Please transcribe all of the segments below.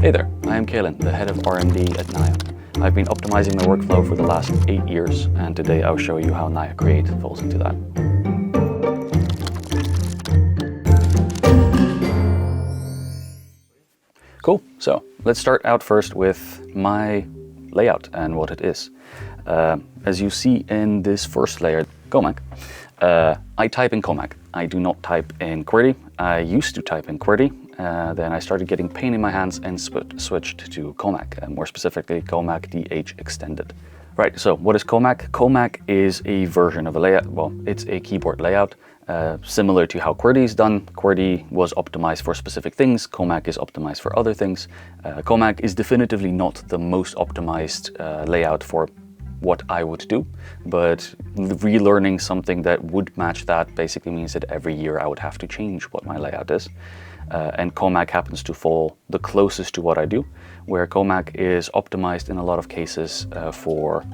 Hey there, I am Kalin, the head of R&D at Naya. I've been optimizing my workflow for the last 8 years, and today I'll show you how Naya Create falls into that. Cool, so let's start out first with my layout and what it is. As you see in this first layer, Comac, I type in Comac. I do not type in QWERTY. I used to type in QWERTY, then I started getting pain in my hands and switched to Comac, more specifically Comac DH Extended. Right, so what is Comac? Comac is a version of a layout, well, it's a keyboard layout, similar to how QWERTY is done. QWERTY was optimized for specific things, Comac is optimized for other things. Comac is definitively not the most optimized layout for what I would do, but relearning something that would match that basically means that every year I would have to change what my layout is. And Comac happens to fall the closest to what I do, where Comac is optimized in a lot of cases for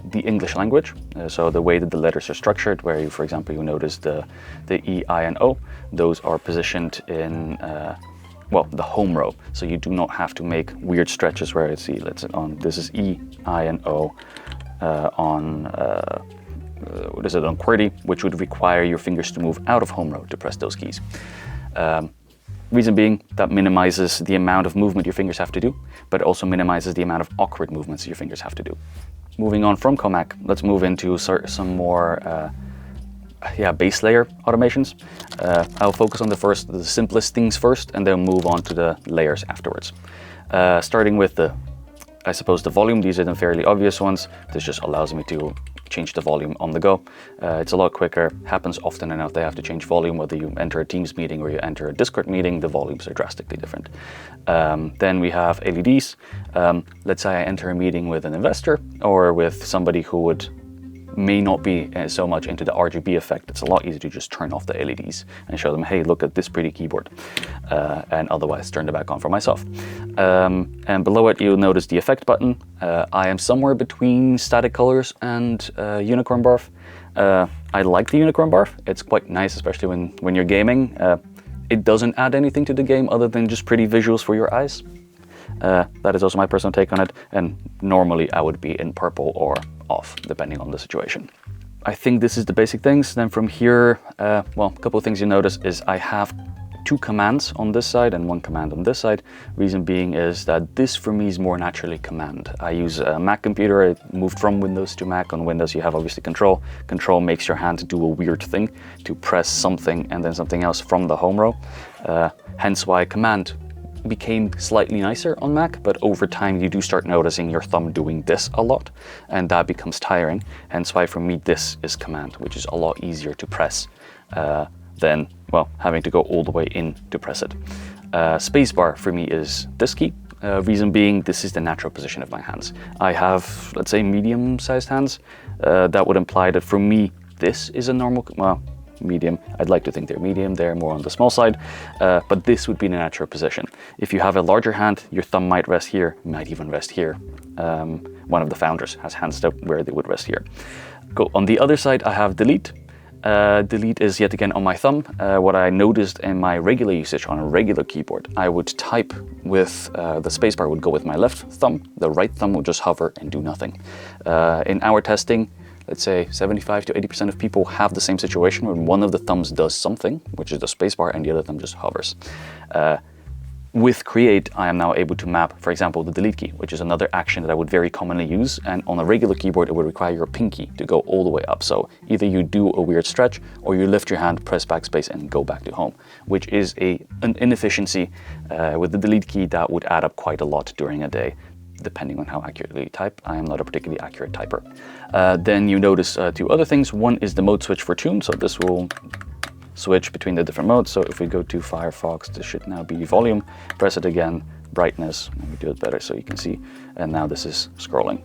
the English language. So the way that the letters are structured, where you, for example, you notice the E, I, and O, those are positioned in well, the home row. So you do not have to make weird stretches where it's this is E, I, and O on what is it, on QWERTY, which would require your fingers to move out of home row to press those keys. Reason being, that minimizes the amount of movement your fingers have to do, but also minimizes the amount of awkward movements your fingers have to do. Moving on from Comac, let's move into some more base layer automations. I'll focus on the simplest things first, and then move on to the layers afterwards. Starting with the volume. These are the fairly obvious ones. This just allows me to change the volume on the go. It's a lot quicker, happens often enough. They have to change volume, whether you enter a Teams meeting or you enter a Discord meeting, the volumes are drastically different. Then we have LEDs. Let's say I enter a meeting with an investor or with somebody who may not be so much into the RGB effect. It's a lot easier to just turn off the LEDs and show them, hey, look at this pretty keyboard, and otherwise turn it back on for myself. And below it, you'll notice the effect button. I am somewhere between static colors and unicorn barf. I like the unicorn barf. It's quite nice, especially when you're gaming. It doesn't add anything to the game other than just pretty visuals for your eyes. That is also my personal take on it, and normally I would be in purple or off, depending on the situation. I think this is the basic things. Then from here, well, a couple of things you notice is I have 2 commands on this side and 1 command on this side. Reason being is that this for me is more naturally command. I use a Mac computer. I moved from Windows to Mac. On Windows you have obviously control. Control makes your hand do a weird thing to press something and then something else from the home row. Hence why command became slightly nicer on Mac, but over time you do start noticing your thumb doing this a lot, and that becomes tiring. Hence why for me this is command, which is a lot easier to press than, well, having to go all the way in to press it. Spacebar for me is this key. Reason being, this is the natural position of my hands. I have, let's say, medium-sized hands. That would imply that for me this is a normal, well, medium. I'd like to think they're medium, they're more on the small side, but this would be the natural position. If you have a larger hand, your thumb might rest here, might even rest here. One of the founders has hands where they would rest here. Go on the other side, I have delete. Delete is yet again on my thumb. What I noticed in my regular usage on a regular keyboard, I would type with the spacebar would go with my left thumb, the right thumb would just hover and do nothing. In our testing, let's say 75 to 80% of people have the same situation when one of the thumbs does something, which is the spacebar, and the other thumb just hovers. With Create, I am now able to map, for example, the delete key, which is another action that I would very commonly use. And on a regular keyboard, it would require your pinky to go all the way up. So either you do a weird stretch or you lift your hand, press backspace, and go back to home, which is an inefficiency with the delete key that would add up quite a lot during a day, depending on how accurately you type. I am not a particularly accurate typer. Then you notice 2 other things. One is the mode switch for tune. So this will switch between the different modes. So if we go to Firefox, this should now be volume. Press it again, brightness. Let me do it better so you can see. And now this is scrolling.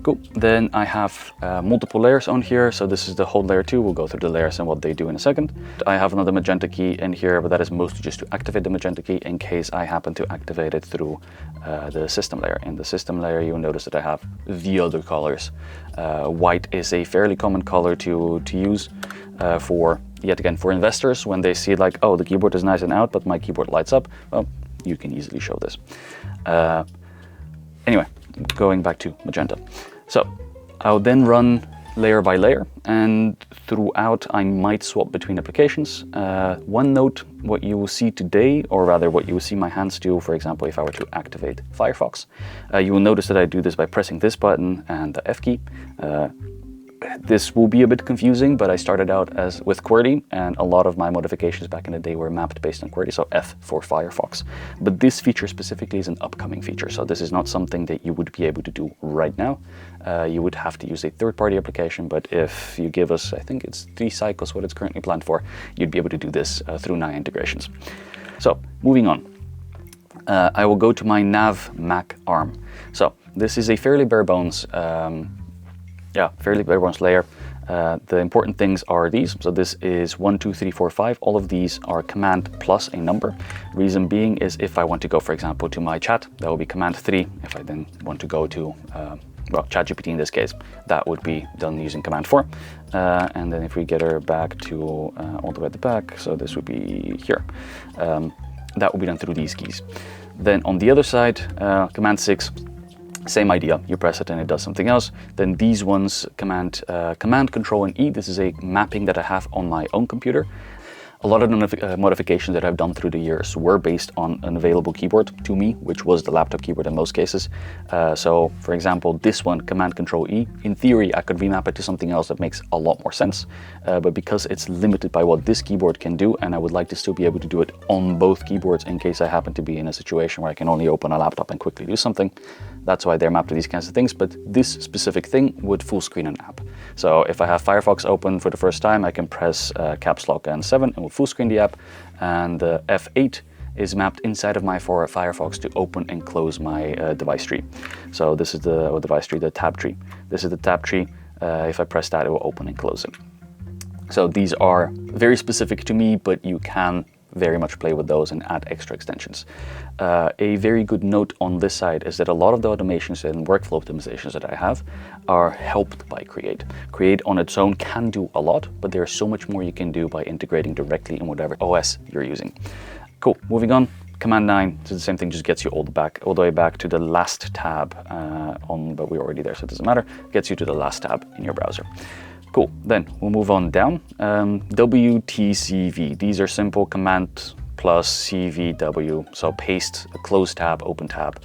Cool. Then I have multiple layers on here. So this is the whole layer 2. We'll go through the layers and what they do in a second. I have another magenta key in here, but that is mostly just to activate the magenta key in case I happen to activate it through the system layer. In the system layer, you'll notice that I have the other colors. White is a fairly common color to use for, yet again, for investors when they see like, oh, the keyboard is nice and out, but my keyboard lights up. Well, you can easily show this. Anyway, going back to magenta. So I'll then run layer by layer, and throughout I might swap between applications. One note, what you will see today, or rather what you will see my hands do, for example, if I were to activate Firefox, you will notice that I do this by pressing this button and the F key. This will be a bit confusing, but I started out with QWERTY, and a lot of my modifications back in the day were mapped based on QWERTY, so F for Firefox. But this feature specifically is an upcoming feature, so this is not something that you would be able to do right now. You would have to use a third-party application, but if you give us, I think it's 3 cycles, what it's currently planned for, you'd be able to do this through Naya integrations. So, moving on. I will go to my nav Mac ARM. So, this is a fairly bare bones layer. The important things are these. So this is 1, 2, 3, 4, 5. All of these are command plus a number. Reason being is if I want to go, for example, to my chat, that will be command 3. If I then want to go to, well, ChatGPT in this case, that would be done using command 4. And then if we get her back to all the way at the back, so this would be here. That will be done through these keys. Then on the other side, command 6, same idea, you press it and it does something else. Then these ones, command, control and E, this is a mapping that I have on my own computer. A lot of the modifications that I've done through the years were based on an available keyboard to me, which was the laptop keyboard in most cases. So for example, this one, command control E, in theory, I could remap it to something else that makes a lot more sense. But because it's limited by what this keyboard can do, and I would like to still be able to do it on both keyboards in case I happen to be in a situation where I can only open a laptop and quickly do something, that's why they're mapped to these kinds of things. But this specific thing would full screen an app. So if I have Firefox open for the first time, I can press caps lock and 7 and we'll full screen the app. And F8 is mapped inside of my Firefox to open and close my device tree. So this is the device tree, the tab tree. This is the tab tree. If I press that, it will open and close it. So these are very specific to me, but you can very much play with those and add extra extensions. A very good note on this side is that a lot of the automations and workflow optimizations that I have are helped by Create. Create on its own can do a lot, but there's so much more you can do by integrating directly in whatever OS you're using. Cool, moving on. Command 9, so the same thing, just gets you all the way back to the last tab but we're already there, so it doesn't matter. Gets you to the last tab in your browser. Cool, then we'll move on down. WTCV, these are simple command plus CVW, so paste, a close tab, open tab.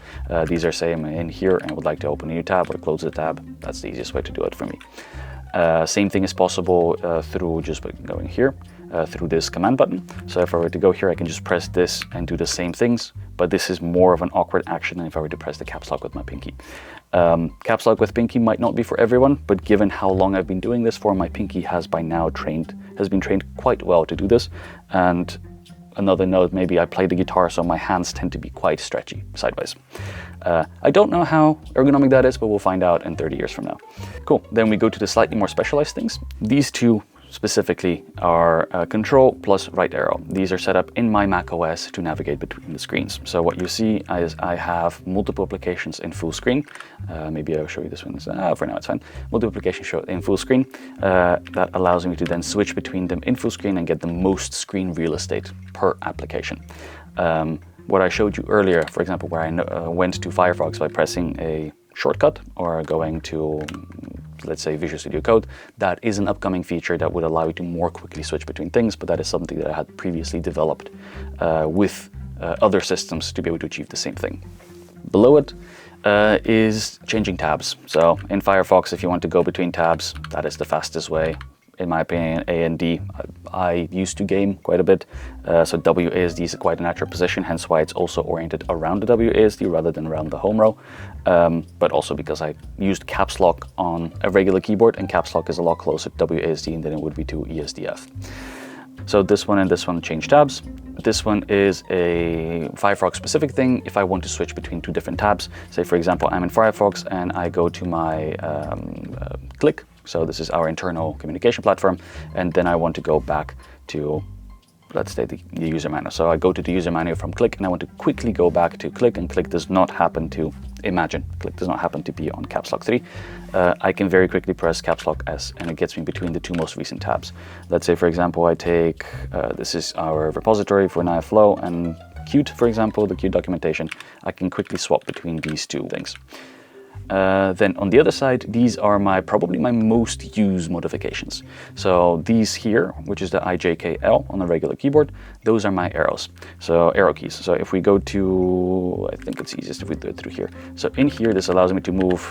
These are same in here, and I would like to open a new tab or close the tab. That's the easiest way to do it for me. Same thing is possible through just going here, through this command button. So if I were to go here, I can just press this and do the same things, but this is more of an awkward action than if I were to press the caps lock with my pinky. Caps lock with pinky might not be for everyone, but given how long I've been doing this for, my pinky has by now been trained quite well to do this. And another note, maybe I play the guitar, so my hands tend to be quite stretchy sideways. I don't know how ergonomic that is, but we'll find out in 30 years from now. Cool, then we go to the slightly more specialized things. These two specifically are control plus right arrow. These are set up in my Mac OS to navigate between the screens. So what you see is I have multiple applications in full screen. Maybe I'll show you this one. For now it's fine. Multiple applications show in full screen. That allows me to then switch between them in full screen and get the most screen real estate per application. What I showed you earlier, for example, where I went to Firefox by pressing a shortcut or going to, let's say, Visual Studio Code, that is an upcoming feature that would allow you to more quickly switch between things, but that is something that I had previously developed with other systems to be able to achieve the same thing. Below it is changing tabs. So in Firefox, if you want to go between tabs, that is the fastest way. In my opinion, A and D, I used to game quite a bit, so WASD is quite a natural position, hence why it's also oriented around the WASD rather than around the home row, but also because I used caps lock on a regular keyboard, and caps lock is a lot closer to WASD than it would be to ESDF. So this one and this one change tabs. This one is a Firefox specific thing. If I want to switch between two different tabs, say for example, I'm in Firefox and I go to my Click. So this is our internal communication platform. And then I want to go back to, let's say, the user manual. So I go to the user manual from Click and I want to quickly go back to Click, and Click does not happen to, imagine, Click does not happen to be on caps lock 3. I can very quickly press caps lock S and it gets me between the two most recent tabs. Let's say, for example, I take, this is our repository for Naya Flow, and Qt, for example, the Qt documentation, I can quickly swap between these two things. Then on the other side, these are probably my most used modifications. So these here, which is the IJKL on a regular keyboard, those are my arrows, so arrow keys. So if we go to, I think it's easiest if we do it through here. So in here, this allows me to move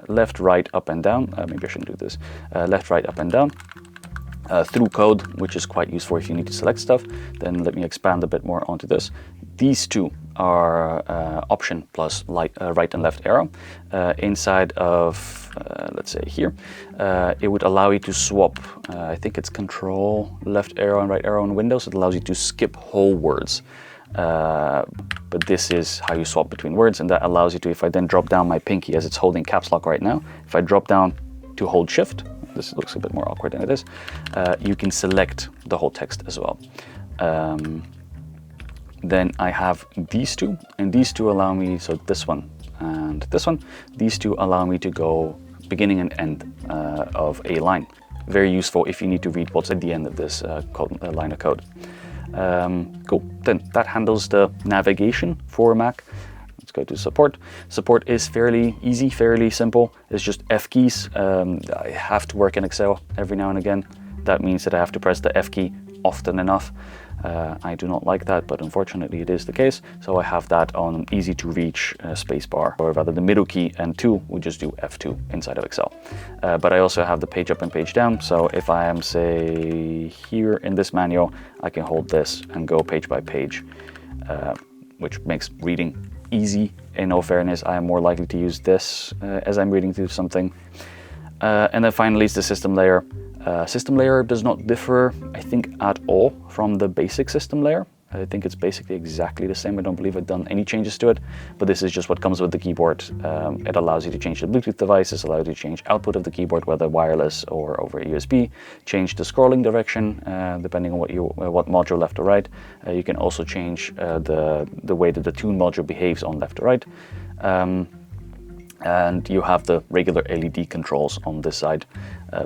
left, right, up and down. Maybe I shouldn't do this. Left, right, up and down. Through code, which is quite useful if you need to select stuff. Then let me expand a bit more onto this. These two are option plus right and left arrow. Inside of, let's say here, it would allow you to swap, I think it's control left arrow and right arrow in Windows. It allows you to skip whole words. But this is how you swap between words, and that allows you to, if I then drop down my pinky as it's holding caps lock right now, if I drop down to hold shift, this looks a bit more awkward than it is, you can select the whole text as well. Then I have these two, and these two allow me, so this one and this one, these two allow me to go beginning and end of a line. Very useful if you need to read what's at the end of this line of code. Cool, then that handles the navigation for Mac. Let's go to support. Support is fairly easy, fairly simple. It's just F keys. I have to work in Excel every now and again. That means that I have to press the F key often enough. I do not like that, but unfortunately it is the case. So I have that on easy to reach spacebar, or rather the middle key and 2, we just do F2 inside of Excel. But I also have the page up and page down. So if I am, say, here in this manual, I can hold this and go page by page, which makes reading easy. In all fairness, I am more likely to use this as I'm reading through something. And then finally is the system layer. System layer does not differ, I think, at all from the basic system layer. I think it's basically exactly the same. I don't believe I've done any changes to it, but this is just what comes with the keyboard. It allows you to change the Bluetooth devices, allows you to change output of the keyboard, whether wireless or over USB, change the scrolling direction, depending on what module left or right. You can also change the way that the tune module behaves on left or right. And you have the regular LED controls on this side,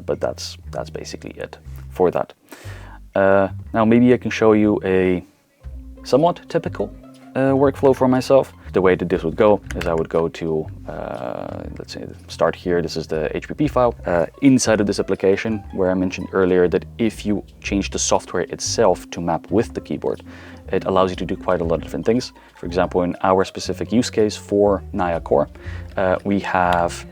but that's basically it for that. Now maybe I can show you a somewhat typical workflow for myself. The way that this would go is I would go to, let's say, start here. This is the HPP file. Inside of this application, where I mentioned earlier that if you change the software itself to map with the keyboard, it allows you to do quite a lot of different things. For example, in our specific use case for Naya Core, we have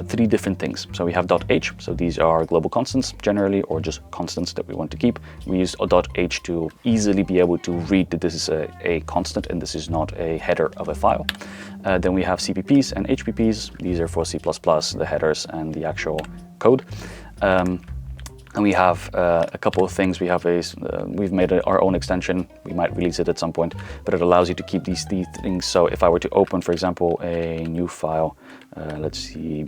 3 different things. So we have .h, so these are global constants generally, or just constants that we want to keep. We use .h to easily be able to read that this is a constant and this is not a header of a file. Then we have CPPs and HPPs. These are for C++, the headers and the actual code. And we have a couple of things. We have we've made our own extension. We might release it at some point, but it allows you to keep these things. So if I were to open, for example, a new file, let's see,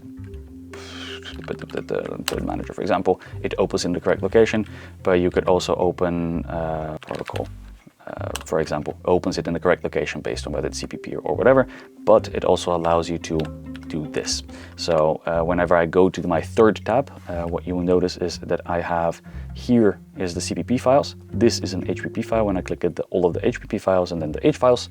the manager, for example, it opens in the correct location, but you could also open protocol, for example, opens it in the correct location based on whether it's CPP or whatever, but it also allows you to do this. So whenever I go to my third tab, what you will notice is that I have here is the CPP files. This is an HPP file. When I click at all of the HPP files and then the H files,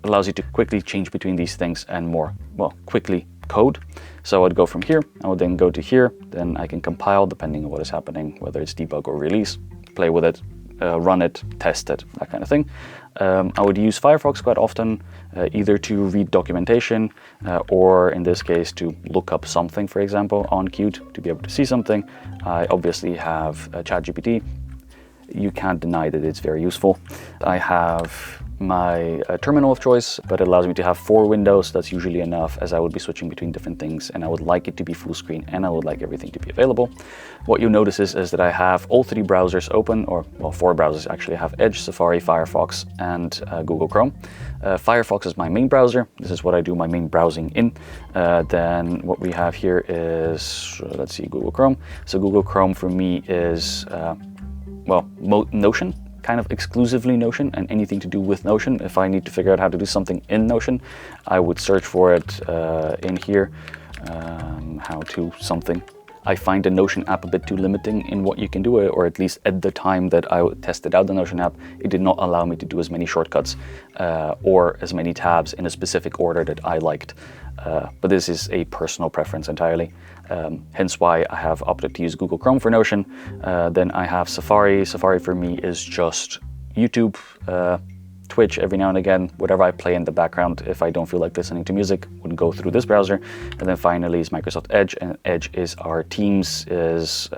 allows you to quickly change between these things and more, well, quickly code. So I'd go from here, I would then go to here, then I can compile depending on what is happening, whether it's debug or release, play with it, run it, test it, that kind of thing. I would use Firefox quite often, either to read documentation or in this case to look up something, for example, on Qt to be able to see something. I obviously have ChatGPT. You can't deny that it's very useful. I have my terminal of choice, but it allows me to have 4 windows. That's usually enough, as I would be switching between different things, and I would like it to be full screen, and I would like everything to be available. What you'll notice is that I have all 3 browsers open, or well, 4 browsers actually. I have Edge, Safari, Firefox, and Google Chrome. Firefox is my main browser. This is what I do my main browsing in. Then what we have here is, let's see, Google Chrome. So Google Chrome for me is, well, Notion. Kind of exclusively Notion, and anything to do with Notion. If I need to figure out how to do something in Notion, I would search for it in here, how to something. I find the Notion app a bit too limiting in what you can do, or at least at the time that I tested out the Notion app, it did not allow me to do as many shortcuts or as many tabs in a specific order that I liked. But this is a personal preference entirely, hence why I have opted to use Google Chrome for Notion. Then I have Safari. Safari for me is just YouTube, Twitch every now and again, whatever I play in the background. If I don't feel like listening to music, would go through this browser. And then finally is Microsoft Edge, and Edge is our Teams, is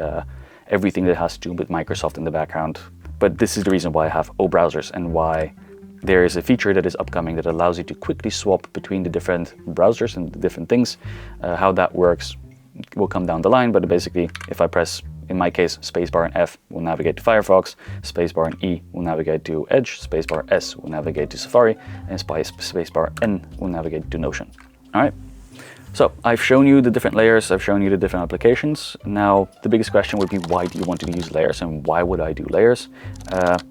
everything that has to do with Microsoft in the background. But this is the reason why I have O browsers, and why there is a feature that is upcoming that allows you to quickly swap between the different browsers and the different things. How that works will come down the line, but basically if I press, in my case, spacebar and F will navigate to Firefox, spacebar and E will navigate to Edge, spacebar S will navigate to Safari, and spacebar N will navigate to Notion. All right. So I've shown you the different layers, I've shown you the different applications. Now, the biggest question would be, why do you want to use layers, and why would I do layers?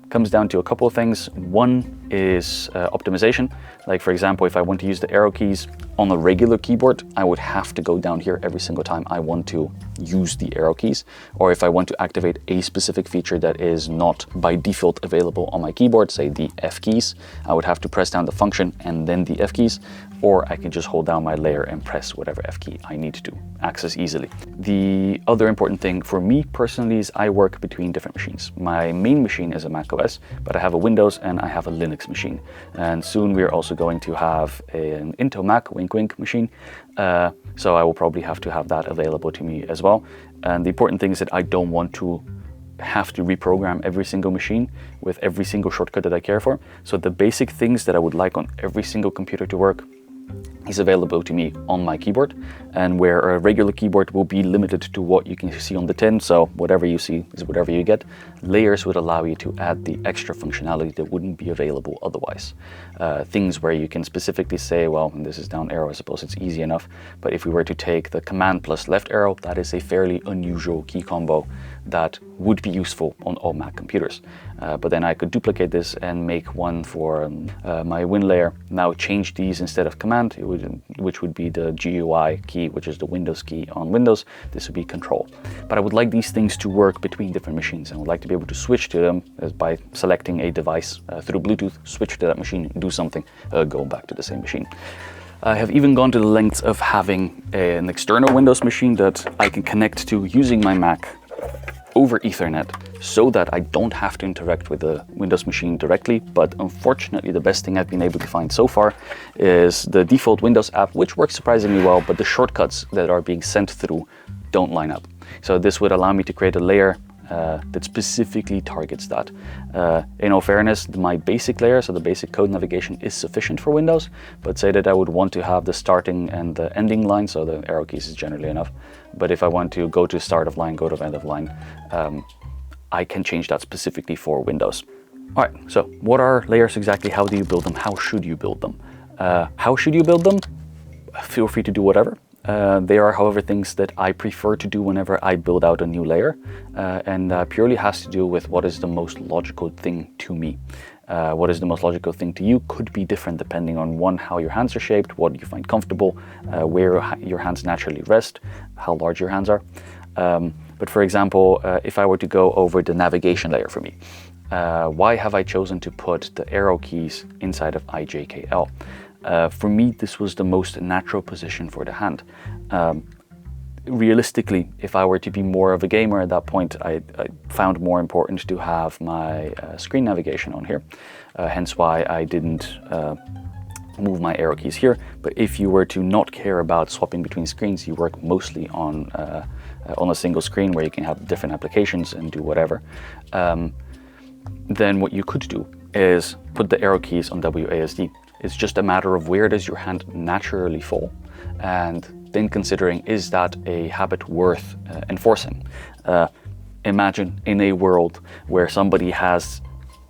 Comes down to a couple of things. One is optimization. Like, for example, if I want to use the arrow keys on a regular keyboard, I would have to go down here every single time I want to use the arrow keys. Or if I want to activate a specific feature that is not by default available on my keyboard, say the F keys, I would have to press down the function and then the F keys. Or I can just hold down my layer and press whatever F key I need to access easily. The other important thing for me personally is I work between different machines. My main machine is a Mac OS, but I have a Windows and I have a Linux machine. And soon we're also going to have an Intel Mac, wink wink, machine. So I will probably have to have that available to me as well. And the important thing is that I don't want to have to reprogram every single machine with every single shortcut that I care for. So the basic things that I would like on every single computer to work is available to me on my keyboard, and where a regular keyboard will be limited to what you can see on the tin, so whatever you see is whatever you get. Layers would allow you to add the extra functionality that wouldn't be available otherwise. Things where you can specifically say, well, and this is down arrow, I suppose it's easy enough, but if we were to take the command plus left arrow, that is a fairly unusual key combo that would be useful on all Mac computers. But then I could duplicate this and make one for my Win layer. Now change these instead of command, which would be the GUI key, which is the Windows key on Windows. This would be control. But I would like these things to work between different machines, and I would like to be able to switch to them by selecting a device through Bluetooth, switch to that machine, do something, go back to the same machine. I have even gone to the lengths of having an external Windows machine that I can connect to using my Mac over Ethernet, so that I don't have to interact with the Windows machine directly. But unfortunately, the best thing I've been able to find so far is the default Windows app, which works surprisingly well, but the shortcuts that are being sent through don't line up. So this would allow me to create a layer that specifically targets that. In all fairness, my basic layer, so the basic code navigation, is sufficient for Windows, but say that I would want to have the starting and the ending line, so the arrow keys is generally enough. But if I want to go to start of line, go to end of line, I can change that specifically for Windows. All right, so what are layers exactly? How do you build them? How should you build them? How should you build them? Feel free to do whatever. There are, however, things that I prefer to do whenever I build out a new layer, and purely has to do with what is the most logical thing to me. What is the most logical thing to you could be different depending on, one, how your hands are shaped, what you find comfortable, where your hands naturally rest, how large your hands are. But for example, if I were to go over the navigation layer for me, why have I chosen to put the arrow keys inside of IJKL? For me, this was the most natural position for the hand. Realistically, if I were to be more of a gamer at that point, I found more important to have my screen navigation on here. Hence why I didn't move my arrow keys here. But if you were to not care about swapping between screens, you work mostly on a single screen where you can have different applications and do whatever, then what you could do is put the arrow keys on WASD. It's just a matter of where does your hand naturally fall, and then considering, is that a habit worth enforcing? Imagine in a world where somebody has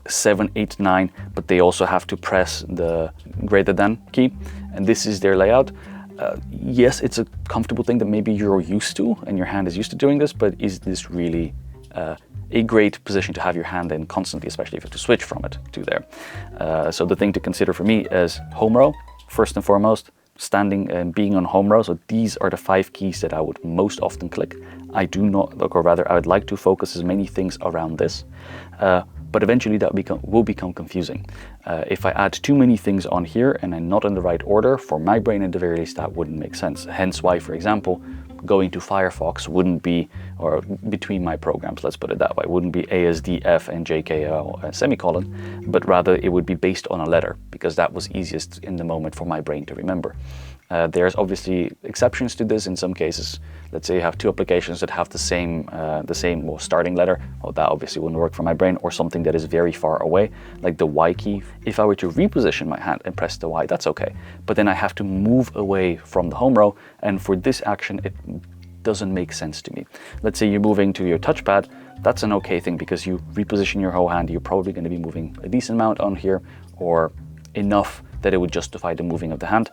7, 8, 9, but they also have to press the greater than key, and this is their layout. Yes, it's a comfortable thing that maybe you're used to and your hand is used to doing this, but is this really a great position to have your hand in constantly, especially if you have to switch from it to there? So the thing to consider for me is home row, first and foremost, standing and being on home row, so these are the 5 keys that I would most often click. I do not, or rather I would like to focus as many things around this, but eventually that will become confusing. If I add too many things on here and I'm not in the right order, for my brain at the very least, that wouldn't make sense. Hence why, for example, going to Firefox wouldn't be, or between my programs, let's put it that way, wouldn't be ASDF and JKL semicolon, but rather it would be based on a letter, because that was easiest in the moment for my brain to remember. There's obviously exceptions to this in some cases. Let's say you have 2 applications that have the same well, starting letter. Well, that obviously wouldn't work for my brain, or something that is very far away, like the Y key. If I were to reposition my hand and press the Y, that's okay. But then I have to move away from the home row, and for this action, it doesn't make sense to me. Let's say you're moving to your touchpad. That's an okay thing, because you reposition your whole hand. You're probably going to be moving a decent amount on here, or enough that it would justify the moving of the hand.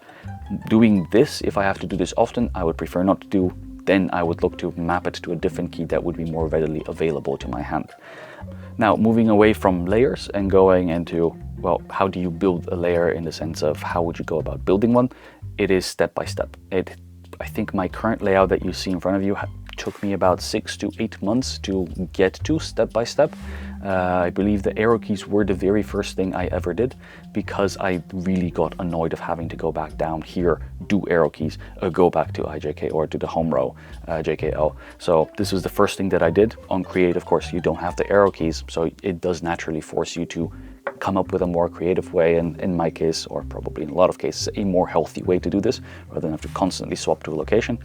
Doing this, if I have to do this often, I would prefer not to do. Then I would look to map it to a different key that would be more readily available to my hand. Now, moving away from layers and going into, well, how do you build a layer in the sense of how would you go about building one? It is step by step. I think my current layout that you see in front of you took me about 6 to 8 months to get to step by step. I believe the arrow keys were the very first thing I ever did, because I really got annoyed of having to go back down here, do arrow keys, go back to IJK or to the home row JKL. So this was the first thing that I did. On Create, of course, you don't have the arrow keys, so it does naturally force you to come up with a more creative way, and in my case, or probably in a lot of cases, a more healthy way to do this, rather than have to constantly swap to a location.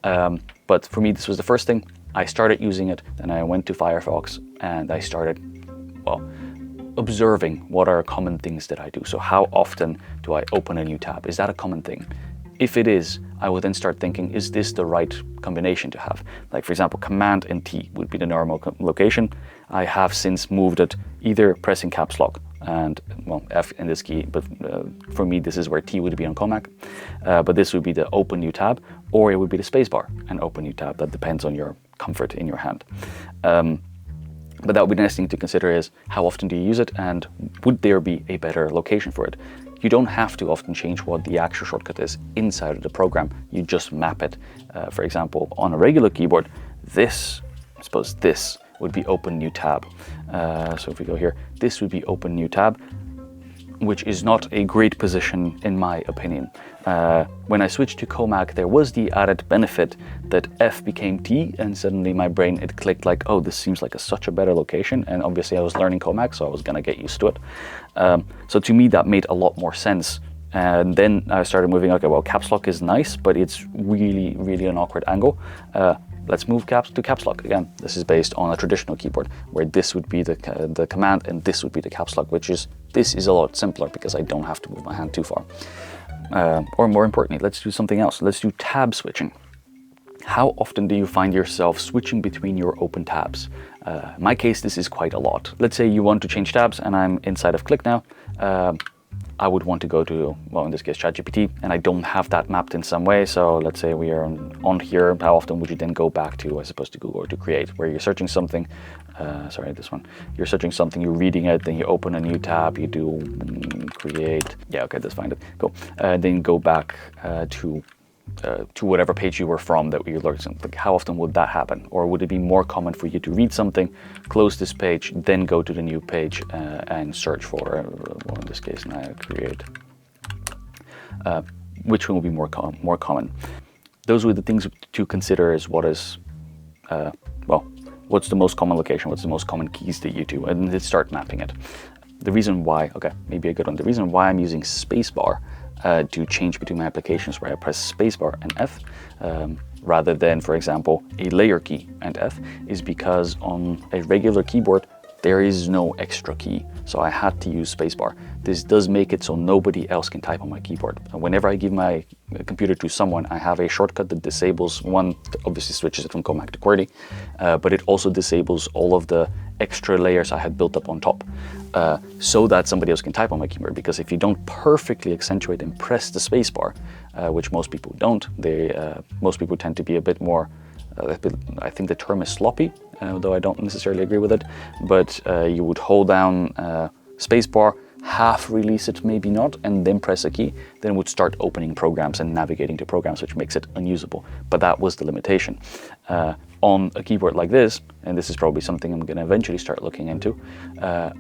But for me, this was the first thing. I started using it, then I went to Firefox, and I started, well, observing what are common things that I do. So how often do I open a new tab? Is that a common thing? If it is, I will then start thinking, is this the right combination to have? Like, for example, Command and T would be the normal location. I have since moved it either pressing caps lock and, well, F in this key, but for me, this is where T would be on Comac. But this would be the open new tab, or it would be the spacebar and open new tab. That depends on your comfort in your hand. But that would be the next thing to consider is how often do you use it, and would there be a better location for it? You don't have to often change what the actual shortcut is inside of the program. You just map it. For example, on a regular keyboard, this, I suppose this would be open new tab. So if we go here, this would be open new tab, which is not a great position in my opinion. When I switched to Comac, there was the added benefit that F became T, and suddenly my brain, it clicked like, oh, this seems like such a better location. And obviously I was learning Comac, so I was gonna get used to it. So to me, that made a lot more sense. And then I started moving, okay, well, caps lock is nice, but it's really, really an awkward angle. Let's move to caps lock. Again, this is based on a traditional keyboard, where this would be the command and this would be the caps lock, this is a lot simpler because I don't have to move my hand too far. Or more importantly, let's do something else. Let's do tab switching. How often do you find yourself switching between your open tabs? In my case, this is quite a lot. Let's say you want to change tabs and I'm inside of Click now. I would want to go to, well, in this case, ChatGPT, and I don't have that mapped in some way. So let's say we are on here. How often would you then go back to, as opposed to Google, or to Create, where you're searching something, sorry, this one. You're searching something, you're reading it, then you open a new tab, you do Create. Yeah, okay, let's find it. Cool. Then go back to whatever page you were from that you learned something. How often would that happen? Or would it be more common for you to read something, close this page, then go to the new page and search for, well, in this case, Naya Create. Which one would be more common? Those were the things to consider as what is, well, what's the most common location, what's the most common keys that you do, and then start mapping it. The reason why, okay, maybe a good one. The reason why I'm using spacebar to change between my applications, where I press spacebar and F, rather than, for example, a layer key and F, is because on a regular keyboard, there is no extra key. So I had to use spacebar. This does make it so nobody else can type on my keyboard. Whenever I give my computer to someone, I have a shortcut that disables one, obviously switches it from Comac to QWERTY, but it also disables all of the extra layers I had built up on top, so that somebody else can type on my keyboard. Because if you don't perfectly accentuate and press the spacebar, which most people don't, most people tend to be a bit more, I think the term is sloppy, though I don't necessarily agree with it, but you would hold down spacebar, half release it, maybe not, and then press a key, then it would start opening programs and navigating to programs, which makes it unusable. But that was the limitation. On a keyboard like this, and this is probably something I'm going to eventually start looking into,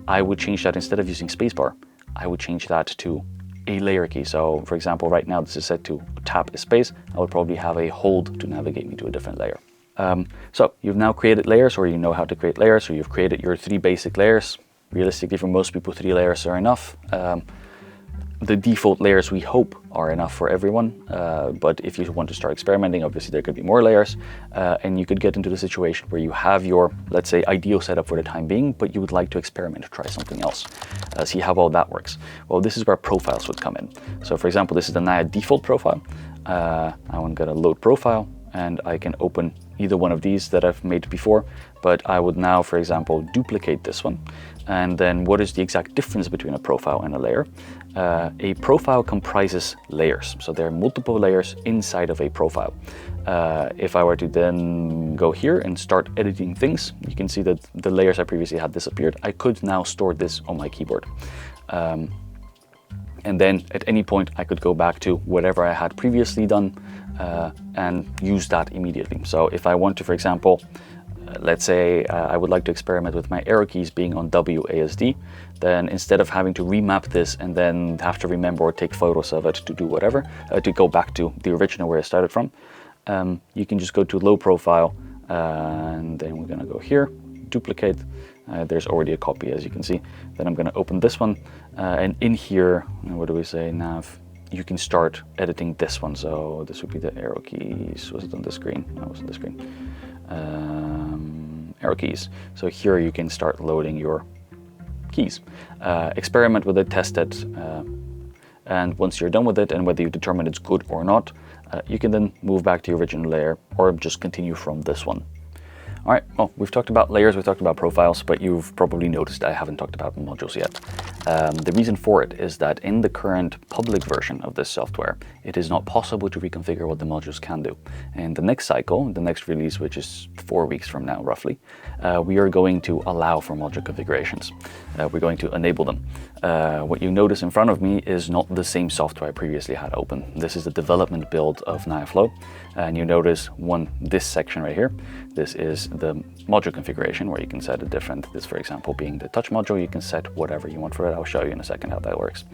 I would change that, instead of using spacebar, I would change that to a layer key. So for example, right now this is set to tap a space. I would probably have a hold to navigate me to a different layer. So you've now created layers, or you know how to create layers, or you've created your 3 basic layers. Realistically, for most people, 3 layers are enough. The default layers, we hope, are enough for everyone, but if you want to start experimenting, obviously there could be more layers, and you could get into the situation where you have your, let's say, ideal setup for the time being, but you would like to experiment or try something else, see how well that works. Well, this is where profiles would come in. So for example, this is the Naya default profile. I'm going to load profile, and I can open either one of these that I've made before, but I would now, for example, duplicate this one. And then what is the exact difference between a profile and a layer? A profile comprises layers. So there are multiple layers inside of a profile. If I were to then go here and start editing things, you can see that the layers I previously had disappeared. I could now store this on my keyboard. And then at any point I could go back to whatever I had previously done and use that immediately. So if I want to, for example, let's say I would like to experiment with my arrow keys being on WASD, then instead of having to remap this and then have to remember or take photos of it to do whatever, to go back to the original where I started from, you can just go to low profile, and then we're gonna go here, duplicate. There's already a copy, as you can see. Then I'm gonna open this one, and in here, what do we say, nav, you can start editing this one. So this would be the arrow keys. Was it on the screen? No, it was on the screen. Arrow keys. So here you can start loading your keys. Experiment with it, test it, and once you're done with it and whether you determine it's good or not, you can then move back to your original layer or just continue from this one. All right, well, we've talked about layers, we've talked about profiles, but you've probably noticed I haven't talked about modules yet. The reason for it is that in the current public version of this software, it is not possible to reconfigure what the modules can do. In the next cycle, the next release, which is 4 weeks from now, roughly, we are going to allow for module configurations. We're going to enable them. What you notice in front of me is not the same software I previously had open. This is the development build of Naya Flow, and you notice this section right here. This is the module configuration where you can set a different, this for example being the touch module, you can set whatever you want for it. I'll show you in a second how that works.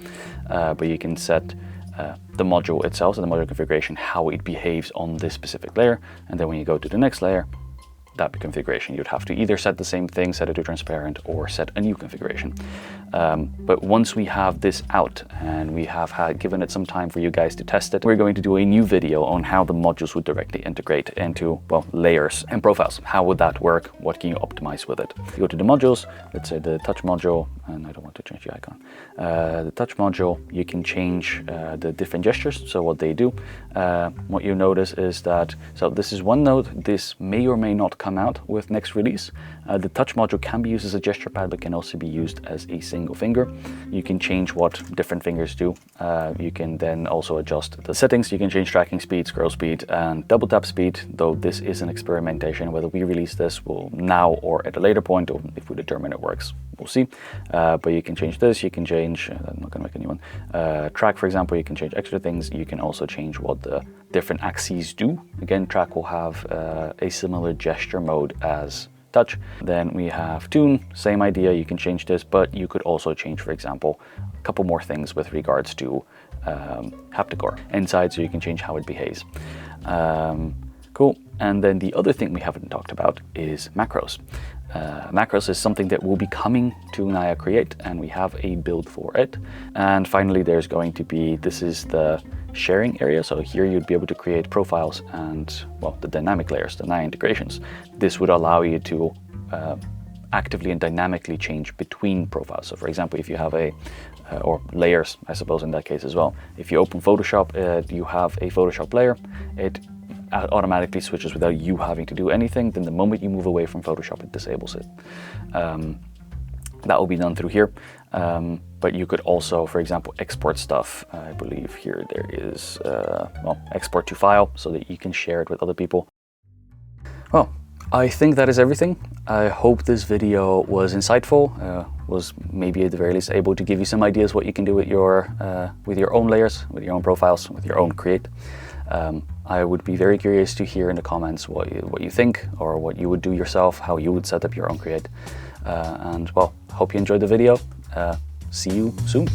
But you can set the module itself, so the module configuration, how it behaves on this specific layer, and then when you go to the next layer, that configuration, you'd have to either set the same thing, set it to transparent, or set a new configuration. But once we have this out and we have given it some time for you guys to test it, we're going to do a new video on how the modules would directly integrate into, well, layers and profiles. How would that work? What can you optimize with it? If you go to the modules, let's say the touch module, and I don't want to change the icon. The touch module, you can change the different gestures, so what they do. What you notice is that, so this is one node, this may or may not come out with next release. The touch module can be used as a gesture pad, but can also be used as a single finger. You can change what different fingers do. You can then also adjust the settings. You can change tracking speed, scroll speed, and double tap speed, though this is an experimentation. Whether we release this will now or at a later point, or if we determine it works, we'll see. But you can change this, you can change, I'm not gonna make a new one. Track, for example, you can change extra things. You can also change what the different axes do. Again, track will have a similar gesture mode as touch. Then we have tune, same idea, you can change this, but you could also change, for example, a couple more things with regards to haptic core inside, so you can change how it behaves. Cool. And then the other thing we haven't talked about is macros. Macros is something that will be coming to Naya Create, and we have a build for it. And finally, there's going to be, this is the sharing area. So here you'd be able to create profiles and, well, the dynamic layers, the Naya integrations. This would allow you to actively and dynamically change between profiles. So for example, if you have or layers, I suppose in that case as well. If you open Photoshop, you have a Photoshop layer, it automatically switches without you having to do anything. Then the moment you move away from Photoshop, it disables it. That will be done through here. But you could also, for example, export stuff. I believe here there is, well, export to file so that you can share it with other people. Well, I think that is everything. I hope this video was insightful, was maybe at the very least able to give you some ideas what you can do with your own layers, with your own profiles, with your own Create. I would be very curious to hear in the comments what you think, or what you would do yourself, how you would set up your own Create. And well, hope you enjoyed the video. See you soon.